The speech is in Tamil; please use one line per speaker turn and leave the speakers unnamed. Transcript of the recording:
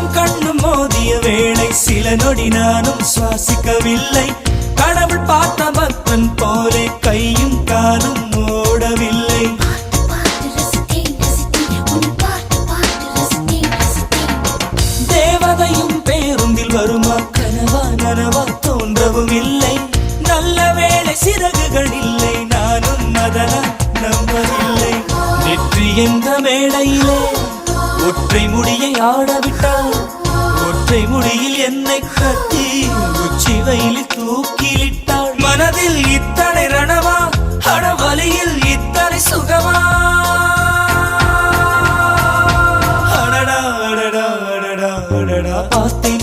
கண்ணும் கண்ணும் மோதிய வேளை சில நொடி நானும் சுவாசிக்கவில்லை. கடவுள் பார்த்த பக்தன் போலே கையும் காலும் ஓடவில்லை. தேவதையும் பேருந்தில் வருமா கனவா நனவா தோன்றவும் இல்லை. நல்ல வேளை சிறகுகள் இல்லை, நானும் அதனால் நம்பவில்லை. நெற்றி என்ற மேடையிலே ஒற்றை முடியை ஆடவிட்டாள். ஒற்றை முடியில் என்னை கட்டி உச்சி வயலில் தூக்கிலிட்டாள். மனதில் இத்தனை ரணமா, அடவலியில் இத்தனை சுகமா. அடடா அடடா அடடா அடடா பார்த்தேன்